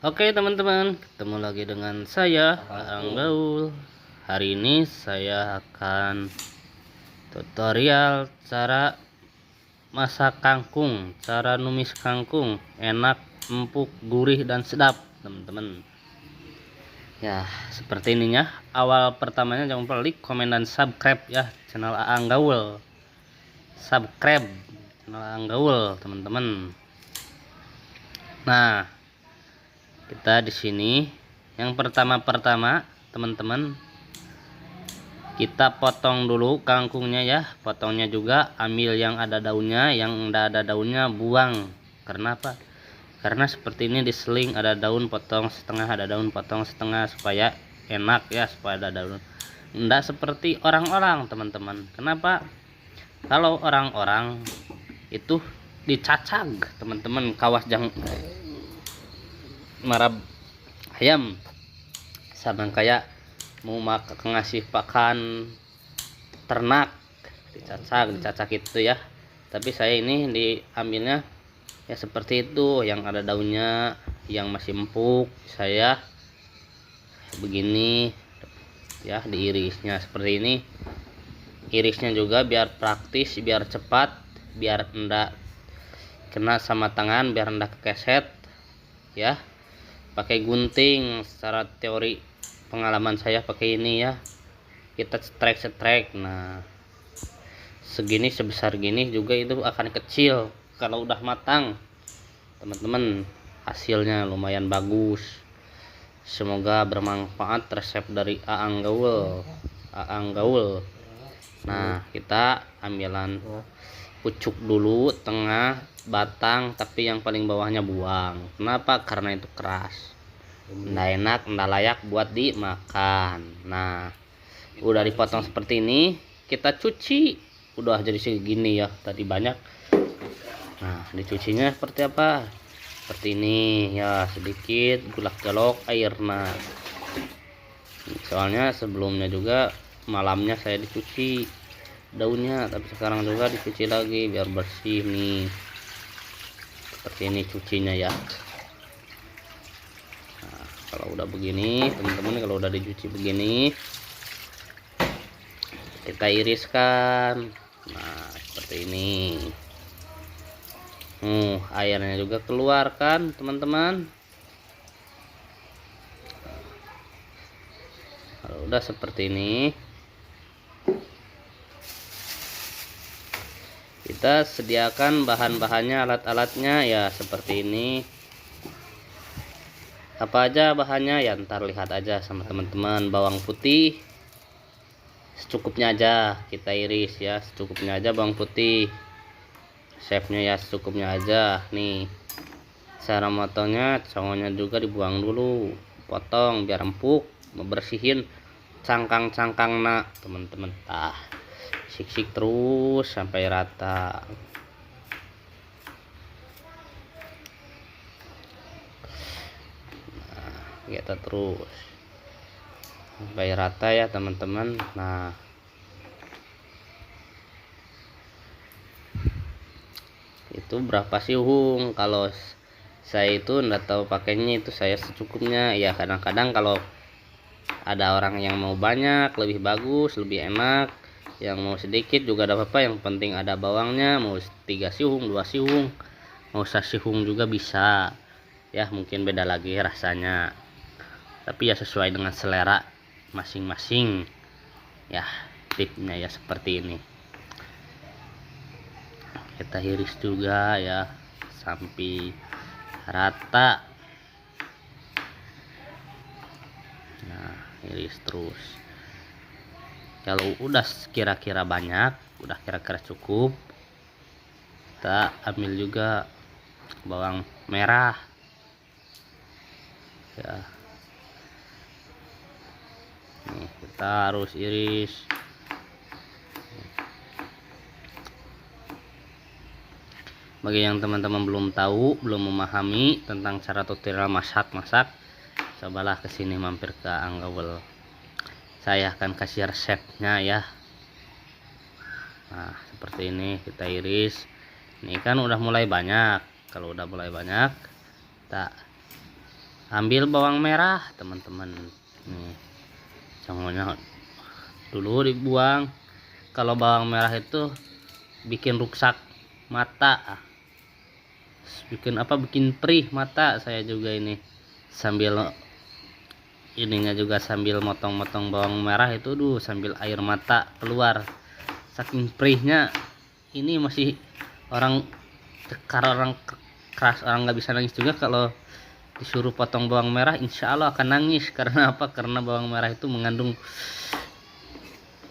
Oke teman-teman, ketemu lagi dengan saya Aang Gaul. Hari ini saya akan tutorial cara masak kangkung, cara numis kangkung enak, empuk, gurih dan sedap teman-teman. Ya seperti ininya. Awal pertamanya jangan lupa like, komen dan subscribe ya channel Aang Gaul. Subscribe channel Aang Gaul teman-teman. Nah, kita di sini yang pertama teman-teman, kita potong dulu kangkungnya ya. Potongnya juga ambil yang ada daunnya, yang enggak ada daunnya buang. Karena apa? Karena seperti ini diseling, ada daun potong setengah, ada daun potong setengah, supaya enak ya, supaya ada daun. Enggak seperti orang-orang teman-teman. Kenapa? Kalau orang-orang itu dicacag teman-teman, kawas jang marab ayam, sama kayak mau ngasih pakan ternak, dicacak itu ya. Tapi saya ini diambilnya ya seperti itu, yang ada daunnya, yang masih empuk. Saya begini ya, diirisnya seperti ini. Irisnya juga biar praktis, biar cepat, biar enggak kena sama tangan, biar enggak kekeset ya. Pakai gunting, secara teori pengalaman saya pakai ini ya. Kita setrek. Nah, segini, sebesar gini juga itu akan kecil kalau udah matang teman-teman. Hasilnya lumayan bagus. Semoga bermanfaat resep dari Aang Gaul. Nah, kita ambilan pucuk dulu, tengah, batang, tapi yang paling bawahnya buang. Kenapa? Karena itu keras, nggak enak, nggak layak buat dimakan. Nah, udah dipotong seperti ini, kita cuci. Udah jadi segini ya, tadi banyak. Nah, dicucinya seperti apa? Seperti ini ya, sedikit gulak-galok airnya. Soalnya sebelumnya juga malamnya saya dicuci daunnya, tapi sekarang juga dicuci lagi biar bersih nih. Seperti ini cucinya ya. Nah, kalau udah begini teman-teman, kalau udah dicuci begini, kita iriskan. Nah, seperti ini. Airnya juga keluarkan teman-teman. Kalau udah seperti ini, kita sediakan bahan-bahannya, alat-alatnya ya seperti ini. Apa aja bahannya ya, ntar lihat aja sama teman-teman. Bawang putih secukupnya aja, kita iris ya secukupnya aja bawang putih. Chefnya ya secukupnya aja nih. Cara motongnya, congolnya juga dibuang dulu, potong biar empuk, membersihin cangkang-cangkang nak teman-teman. Sik-sik terus sampai rata. Nah, kita terus sampai rata ya teman-teman. Nah, itu berapa siung? Kalau saya itu enggak tahu pakainya, itu saya secukupnya ya. Kadang-kadang kalau ada orang yang mau banyak, lebih bagus, lebih enak. Yang mau sedikit juga ada apa-apa, yang penting ada bawangnya. Mau 3 siung, 2 siung, mau 1 siung juga bisa ya. Mungkin beda lagi rasanya, tapi ya sesuai dengan selera masing-masing ya. Tipnya ya seperti ini. Kita iris juga ya sampai rata. Nah, iris terus. Kalau udah kira-kira banyak, udah kira-kira cukup, kita ambil juga bawang merah ya. Nih, kita harus iris. Bagi yang teman-teman belum tahu, belum memahami tentang cara tutorial masak, cobalah kesini mampir ke Aang Gaul. Saya akan kasih resepnya ya. Nah, seperti ini kita iris. Ini kan udah mulai banyak. Kalau udah mulai banyak, kita Ambil bawang merah teman-teman, nih congolnya dulu dibuang. Kalau bawang merah itu bikin rusak mata, bikin apa, bikin perih mata. Saya juga ini sambil ininya juga sambil motong-motong bawang merah itu, sambil air mata keluar saking perihnya. Ini masih orang keras, orang nggak bisa nangis juga kalau disuruh potong bawang merah, insya Allah akan nangis. Karena apa? Karena bawang merah itu mengandung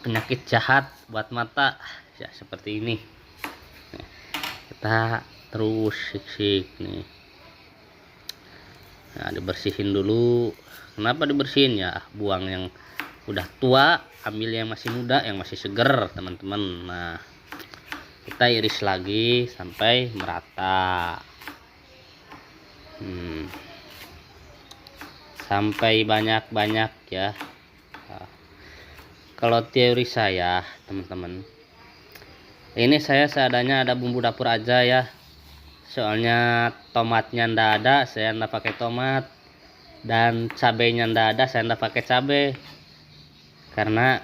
penyakit jahat buat mata ya, seperti ini. Kita terus sik-sik nih. Nah, dibersihin dulu. Kenapa dibersihin? Ya buang yang udah tua, ambil yang masih muda, yang masih seger teman-teman. Nah, kita iris lagi sampai merata. Sampai banyak-banyak ya. Nah, kalau teori saya teman-teman, ini saya seadanya, ada bumbu dapur aja ya. Soalnya tomatnya ndak ada, saya ndak pakai tomat, dan cabenya ndak ada, saya ndak pakai cabe. Karena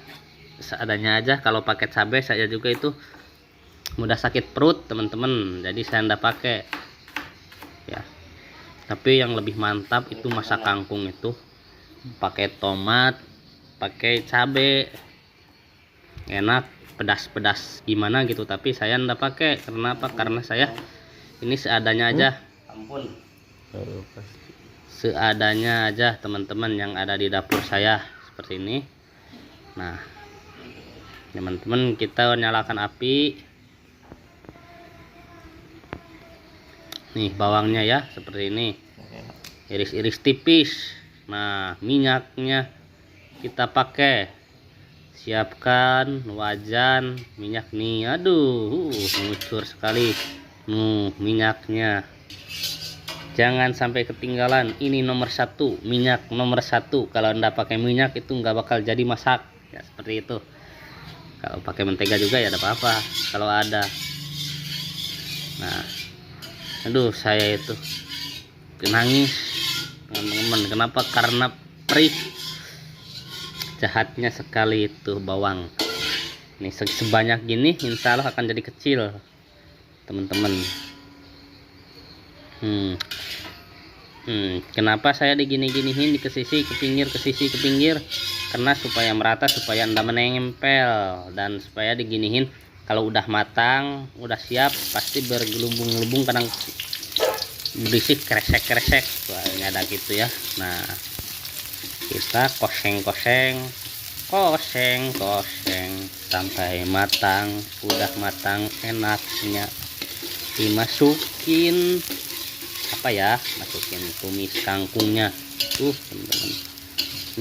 seadanya aja. Kalau pakai cabe saya juga itu mudah sakit perut teman-teman, jadi saya ndak pakai ya. Tapi yang lebih mantap itu masak kangkung itu pakai tomat, pakai cabe, enak, pedas-pedas gimana gitu. Tapi saya ndak pakai. Karena apa? Karena saya ini seadanya aja. Ampun, seadanya aja teman-teman yang ada di dapur saya seperti ini. Nah teman-teman, kita nyalakan api. Nih bawangnya ya, seperti ini, iris-iris tipis. Nah minyaknya kita pakai, siapkan wajan minyak nih. Aduh, mengucur sekali minyaknya, jangan sampai ketinggalan. Ini nomor satu, minyak nomor satu. Kalau anda pakai minyak itu nggak bakal jadi masak ya, seperti itu. Kalau pakai mentega juga ya ada apa-apa kalau ada. Nah aduh, saya itu nangis teman-teman. Kenapa? Karena perih, jahatnya sekali itu bawang. Ini sebanyak gini insya Allah akan jadi kecil teman-teman. Kenapa saya digini-giniin, ke sisi ke pinggir, ke sisi ke pinggir? Karena supaya merata, supaya anda menempel, dan supaya diginiin. Kalau udah matang, udah siap, pasti bergelubung-gelubung, kadang berisik kresek-kresek. Soalnya ada gitu ya. Nah kita koseng-koseng sampai matang. Udah matang, enaknya dimasukin apa ya, masukin tumis kangkungnya tuh teman-teman.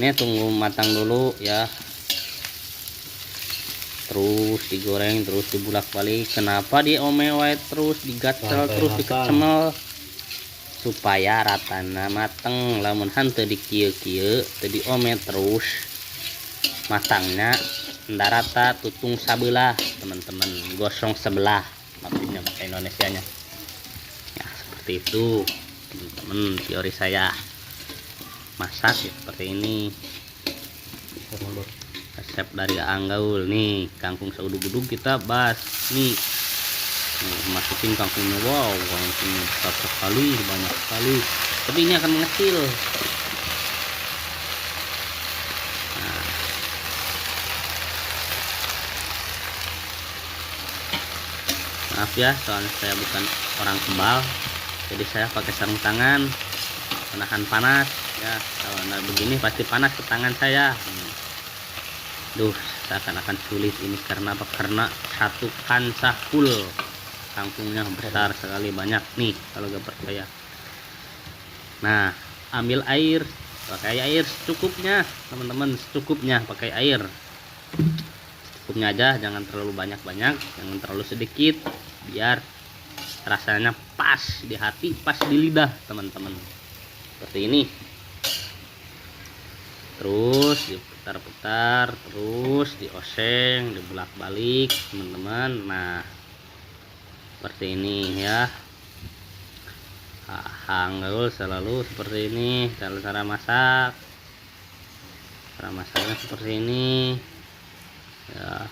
Ini tunggu matang dulu ya, terus digoreng, terus dibulak-balik. Kenapa diomel terus, digacel terus, dikecemel, supaya ratana mateng. Lamun hante di kieu-kieu teu diomel terus, matangnya ndak rata, tutung sabelah teman-teman, gosong sebelah maksudnya bahasa Indonesianya ya. Seperti itu teman-teman, teori saya masak ya, seperti ini. Resep dari Anggaul nih. Kangkung saudug-udug kita bas nih. Masukin kangkungnya. Wow, kangkungnya besar sekali, banyak sekali, tapi ini akan mengecil. Nah, maaf ya, soalnya saya bukan orang kebal, jadi saya pakai sarung tangan menahan panas ya. Kalau begini pasti panas ke tangan saya. Duh, seakan-akan sulit ini. Karena apa? Karena satu kancah full, kangkungnya besar sekali, banyak nih kalau gak percaya. Nah ambil air, pakai air secukupnya teman-teman, secukupnya pakai air secukupnya aja, jangan terlalu banyak-banyak, jangan terlalu sedikit, biar rasanya pas di hati, pas di lidah teman-teman, seperti ini. Terus diputar-putar, terus dioseng, dibulak-balik teman-teman. Nah seperti ini ya. Gaul selalu seperti ini cara masak. Cara masaknya seperti ini ya.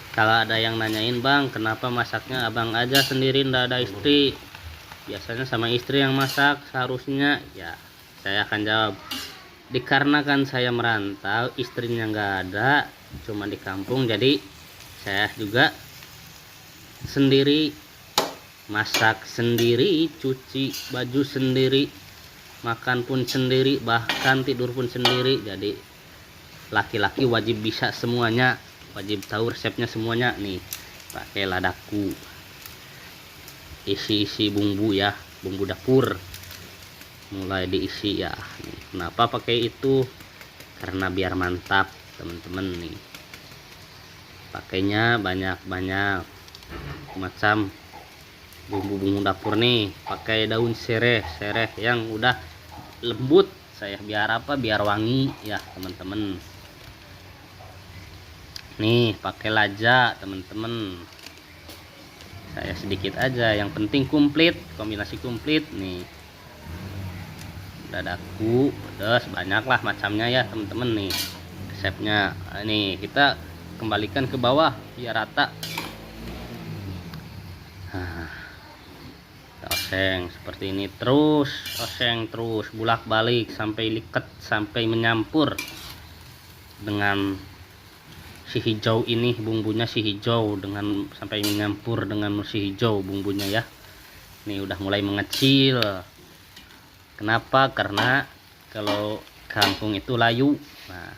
Kalau ada yang nanyain, bang kenapa masaknya abang aja sendiri, ndak ada istri? Biasanya sama istri yang masak seharusnya ya. Saya akan jawab, dikarenakan saya merantau, istrinya nggak ada, cuma di kampung, jadi saya juga sendiri, masak sendiri, cuci baju sendiri, makan pun sendiri, bahkan tidur pun sendiri. Jadi laki-laki wajib bisa semuanya, wajib tahu resepnya semuanya. Nih pakai ladaku, isi bumbu ya, bumbu dapur mulai diisi ya. Nih, kenapa pakai itu? Karena biar mantap teman-teman. Nih pakainya banyak macam bumbu dapur. Nih pakai daun sereh yang udah lembut saya, biar apa, biar wangi ya teman-teman. Nih pakai lada teman-teman, saya sedikit aja, yang penting komplit, kombinasi komplit. Nih dadaku pedas, banyaklah macamnya ya teman-teman. Nih resepnya. Ini kita kembalikan ke bawah biar rata. Oseng seperti ini, terus oseng terus bolak-balik sampai liket, sampai menyampur dengan si hijau ini, bumbunya si hijau, dengan sampai menyampur dengan si hijau bumbunya ya. Ini udah mulai mengecil. Kenapa? Karena kalau kampung itu layu. Nah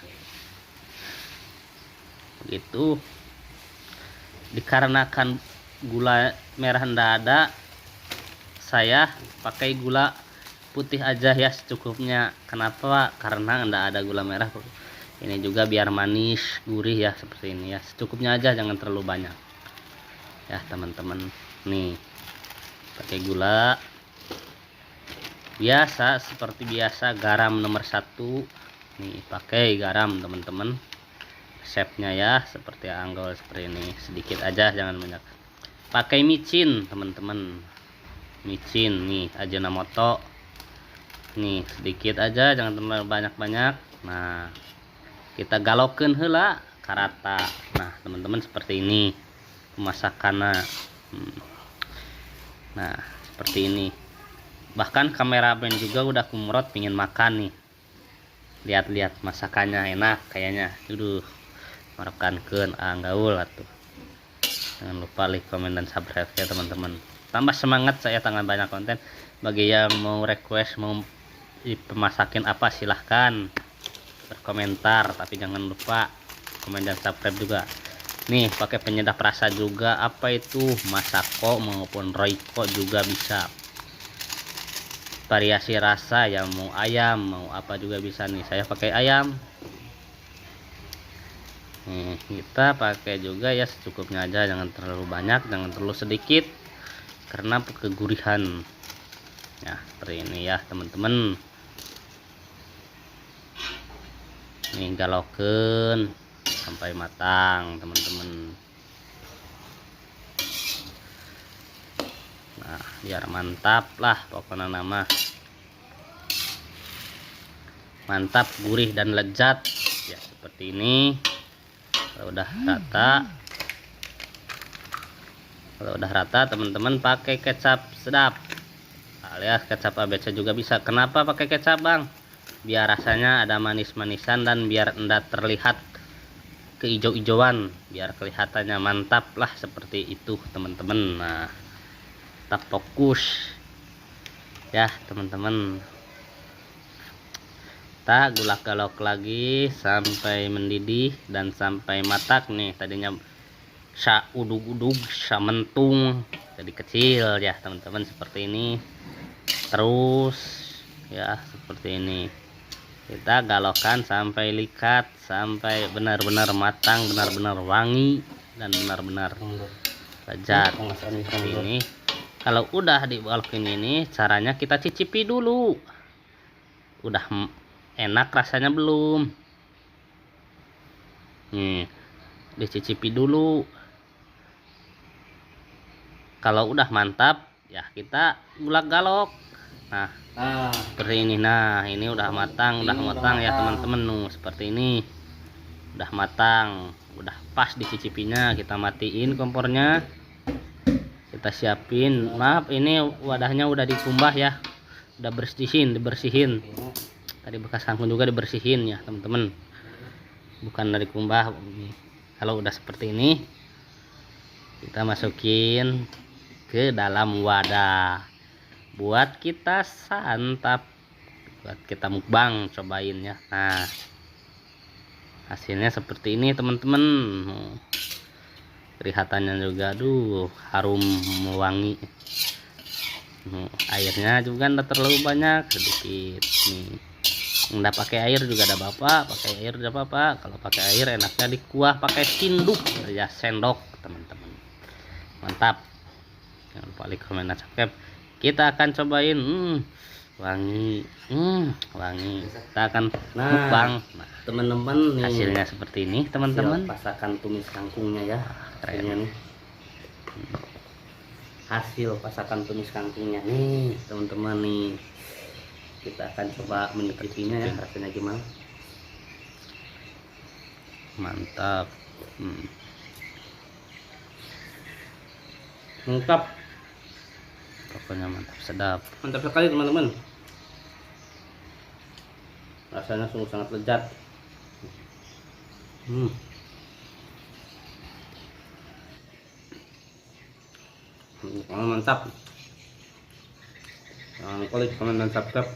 begitu. Dikarenakan gula merah ndak ada, saya pakai gula putih aja ya secukupnya. Kenapa? Karena ndak ada gula merah. Ini juga biar manis gurih ya, seperti ini ya, secukupnya aja, jangan terlalu banyak ya teman-teman. Nih pakai gula biasa seperti biasa, garam nomor 1. Nih pakai garam teman-teman, resepnya ya seperti anggol seperti ini, sedikit aja jangan banyak. Pakai micin teman-teman, micin nih Ajinomoto, nih sedikit aja, jangan terlalu banyak-banyak. Nah kita galokeun heula karata. Nah teman-teman seperti ini pemasakannya. Nah seperti ini, bahkan kameramen juga udah kumrot pingin makan nih, lihat-lihat masakannya enak kayaknya. Merekankeun gaul atuh. Jangan lupa like, komen, dan subscribe ya teman-teman. Tambah semangat saya tangan banyak konten. Bagi yang mau request mau pemasakin apa, silahkan berkomentar, tapi jangan lupa komen dan subscribe juga. Nih pakai penyedap rasa juga, apa itu, Masako maupun Royco juga bisa, variasi rasa yang mau ayam mau apa juga bisa. Nih saya pakai ayam. Nih kita pakai juga ya secukupnya aja, jangan terlalu banyak, jangan terlalu sedikit, karena kegurihan ya seperti ini ya teman-teman. Nih galokeun sampai matang teman-teman. Nah biar mantap lah pokoknya, nama mantap, gurih dan lezat ya seperti ini. Kalau udah rata teman-teman, pakai kecap sedap alias kecap ABC juga bisa. Kenapa pakai kecap bang? Biar rasanya ada manis-manisan dan biar enggak terlihat keijo-ijoan, biar kelihatannya mantap lah seperti itu teman-teman. Nah tetap fokus ya teman-teman. Kita gulak-galok lagi sampai mendidih dan sampai matang. Nih tadinya sa udug-udug, sa mentung, jadi kecil ya teman-teman seperti ini. Terus ya seperti ini kita galokkan sampai likat, sampai benar-benar matang, benar-benar wangi, dan benar-benar lezat seperti ini. Kalau udah digalokin ini, caranya kita cicipi dulu, udah enak rasanya belum. Nih dicicipi dulu. Kalau udah mantap ya kita gulak galok. Nah seperti ini. Nah ini udah matang, ya teman-teman. Seperti ini udah matang, udah pas dicicipinya. Kita matiin kompornya, kita siapin. Maaf ini wadahnya udah dikumbah ya, udah dibersihin. Tadi bekas kangkung juga dibersihin ya teman-teman, bukan dari kumbah. Kalau udah seperti ini kita masukin ke dalam wadah buat kita santap, buat kita mukbang, cobain ya. Nah hasilnya seperti ini teman-teman. Kelihatannya juga aduh harum wangi. Airnya juga enggak terlalu banyak, sedikit nih. Enggak pakai air juga ada bapak, pakai air tidak apa-apa. Kalau pakai air enaknya dikuah pakai sendok ya, sendok teman-teman. Mantap. Jangan lupa like, komen, dan subscribe. Kita akan cobain. Wangi. Wangi. Kita akan mukbang. Nah, teman-teman nih hasilnya seperti ini teman-teman. Pasakan tumis kangkungnya ya. Kayaknya nih. Hasil pasakan tumis kangkungnya nih teman-teman nih. Kita akan coba menyicipinya ya, rasanya gimana. Mantap. Mantap, pokoknya mantap, sedap, mantap sekali teman-teman. Rasanya sungguh sangat lezat. Mantap. Jangan lupa like, komen, dan subscribe.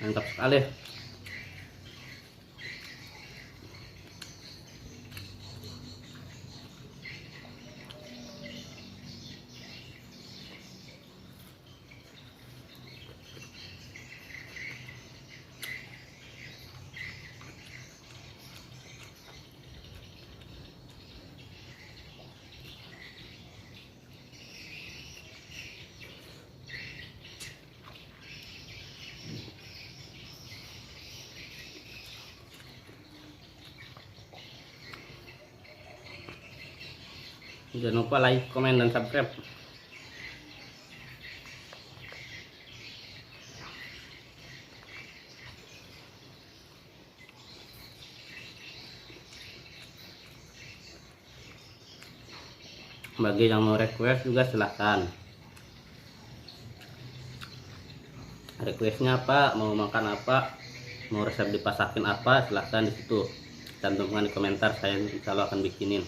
Mantap sekali. Jangan lupa like, komen, dan subscribe. Bagi yang mau request juga silahkan. Requestnya apa, mau makan apa, mau resep dipasakin apa, silahkan di situ cantumkan di komentar. Saya insya Allah akan bikinin.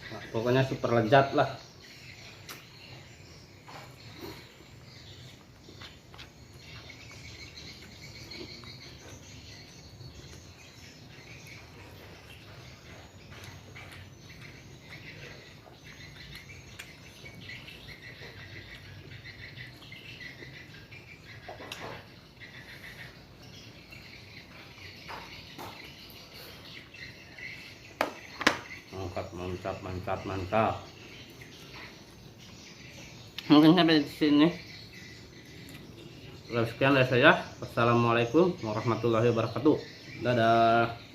Nah, pokoknya super lezat lah. Mantap. Mungkin sampai di sini. Sekian dari saya. Wassalamualaikum warahmatullahi wabarakatuh. Dadah.